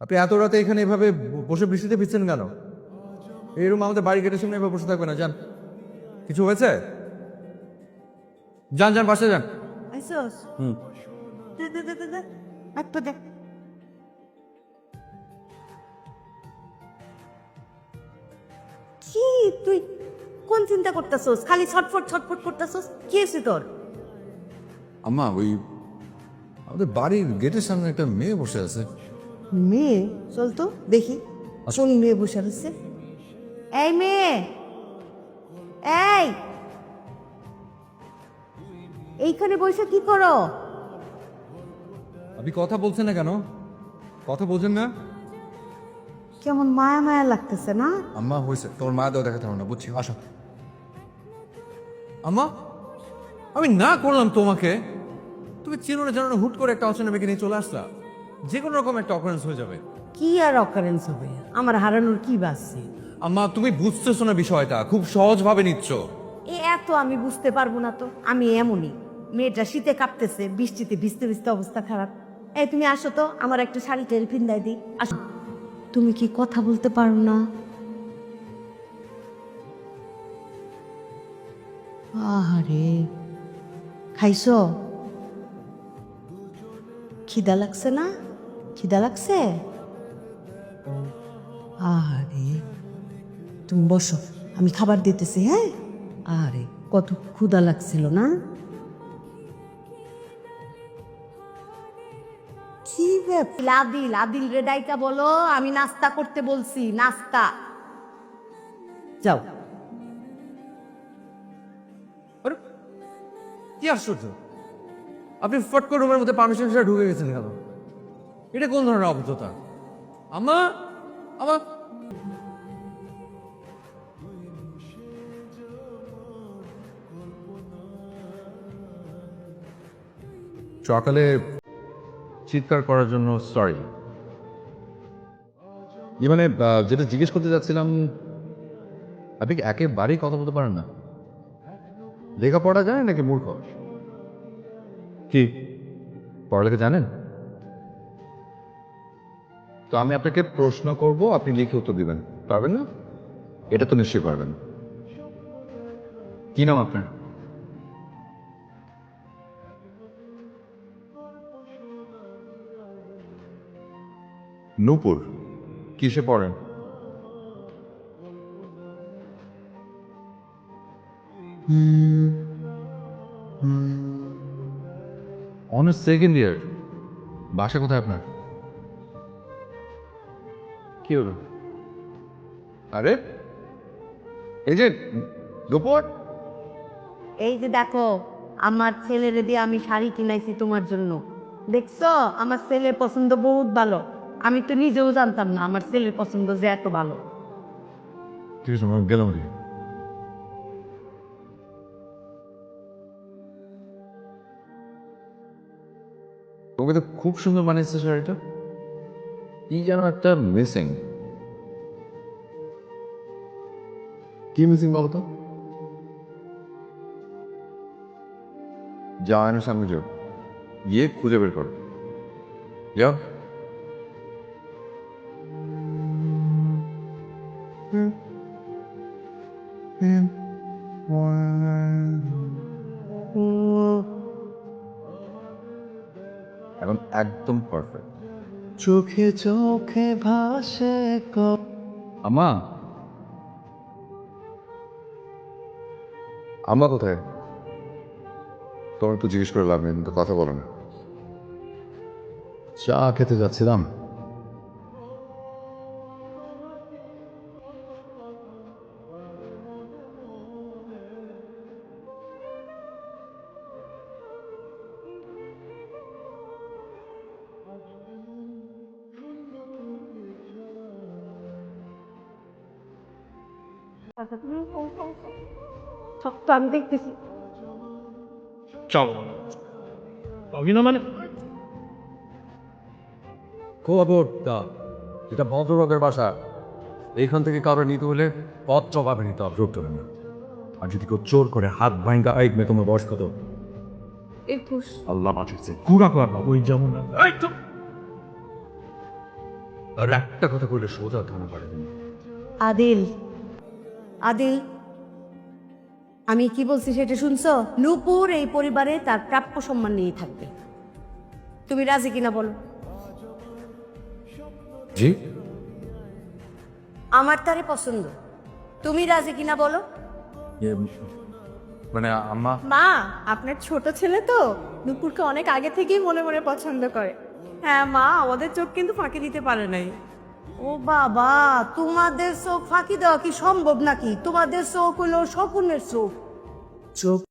আপনি এত রাতে এখানে এভাবে বসে বৃষ্টিতে ভিজছেন কেন? এই রুম আমাদের বাড়ি গেটের সামনে এভাবে বসে থাকবে না, যান। কিছু হয়েছে? যান যান, বাসে যান। আইসোস হুম। দে দে দে দে দে একটু দে। কি তুই কোন চিন্তা করতেছস? খালি ছটফট ছটফট করতেছস, কি হয়েছে তোর? আম্মা, ওই আমাদের বাড়ির গেটের সামনে একটা মেয়ে বসে আছে। মেয়ে? চল তো দেখি কোন মেয়ে বসে আছে। এই মেয়ে, এই এইখানে বসে কি করো? আপনি কথা বলছেন না কেন? কথা বলছেন না? কেমন মায়া মায়া লাগতেছে না? আম্মা, হয়েছে, তোর মা দেওয়া দেখাতে হবে না, বুঝছি, আসো। আম্মা, আমি না করলাম তোমাকে, তুমি চিনো না জানো না, হুট করে একটা অচেনা মেয়েকে নিয়ে চলে আসলা। যে কোনো রকম একটা অকারেন্স হয়ে যাবে। কি আর অকারেন্স হবে? আমার হারানোর কি বাসছে? আম্মা, তুমি বুঝতেছো না বিষয়টা, খুব সহজভাবে নিচ্ছ। এ এত আমি বুঝতে পারবো না তো, আমি এমনই। মেয়েটা শীতে কাঁপতেছে, বৃষ্টিতে ভিজতে ভিজতে অবস্থা খারাপ। এই তুমি আসো তো, আমার একটা শাড়ি টের ফিন্দাই দিই, আসো। তুমি কি কথা বলতে পারো না? আরে খাইছো? খিদা লাগছে না? খিদা লাগছে? আরে তুমি বসো, আমি খাবার দিতেছি, হ্যাঁ? আরে কত ক্ষুধা লাগছিল না? কি ব্যাপার? আদিল, আদিল রে ডাইকা বলো আমি নাস্তা করতে বলছি, নাস্তা। যাও। আরে, কি আশ্চর্য! আপনি ফট করে রুমের মধ্যে পারমিশন ছাড়া ঢুকে গেছেন কেন? এটা কোন ধরনের অবদ্ধতা? আম্মা, আমার সকালে চিৎকার করার জন্য সরি। মানে যেটা জিজ্ঞেস করতে যাচ্ছিলাম, আপনি কি একেবারেই কথা বলতে পারেন না? লেখাপড়া জানেন নাকি মূর্খ? কি পড়ালেখা জানেন? তো আমি আপনাকে প্রশ্ন করব, আপনি লিখে উত্তর দিবেন, পারবেন না? এটা তো নিশ্চয়ই পারবেন। কি নাম আপনার? নূপুর। কিসে পড়েন? Honours second year. বাসা কোথায় আপনার? কি হলো? আরে, এই যে দুপুর। এই যে দেখো, আমার ছেলেরে দিয়ে আমি শাড়ি কিনাইছি তোমার জন্য। দেখছো, আমার ছেলের পছন্দ বহুত ভালো। আমি তো নিজেও জানতাম না আমার ছেলের পছন্দ যে এত ভালো। ঠিক আছে, আমি গেলাম রে। তোমাকে তো খুব সুন্দর মানিয়েছে শাড়িটা। কি যেন একটা মিসিং। কি মিসিং বলতো? যাও, আয়নার সামনে যাও, গিয়ে খুঁজে বের করো। যাও। এখন একদম পারফেক্ট। চোখে চোখে ভাসে আমা, আমা কোথায়? তোমার তো জিজ্ঞেস করে লাভ নেই, তো কথা বলো না। চা খেতে যাচ্ছিলাম। সব তো আমি দেখতেছি। চলো অভিনয় মানে খবরটা, এটা ভদ্রলোকের বাসা। এইখান থেকে কারো নিতে হলে পত্র পাবে নিতে হবে, ঢুকতে হবে না। আর যদি কেউ জোর করে হাত ভাঙ্গা, এই মেয়ে তোমার বয়স কত? 21। আল্লাহ বাঁচিয়েছে। কুড়া করা ওই যেমন এই তো আর একটা কথা বললে সোজা থানা পারেন। আদিল, আদিল, আমি কি বলছি সেটা শুনছো? নূপুর এই পরিবারে তার প্রাপ্য সম্মান নিয়ে থাকবে। তুমি রাজি কিনা বলো? জি, আমার তারে পছন্দ, তুমি রাজি কিনা বলো? মানে আম্মা, মা, আপনার ছোট ছেলে তো নূপুরকে অনেক আগে থেকেই মনে মনে পছন্দ করে। হ্যাঁ মা, আমাদের চোখ কিন্তু ফাঁকি দিতে পারে নাই। ও বাবা, তোমাদের চোখ ফাঁকি দেওয়া কি সম্ভব নাকি? তোমাদের চোখ হলো স্বপ্নের চোখ। চোখ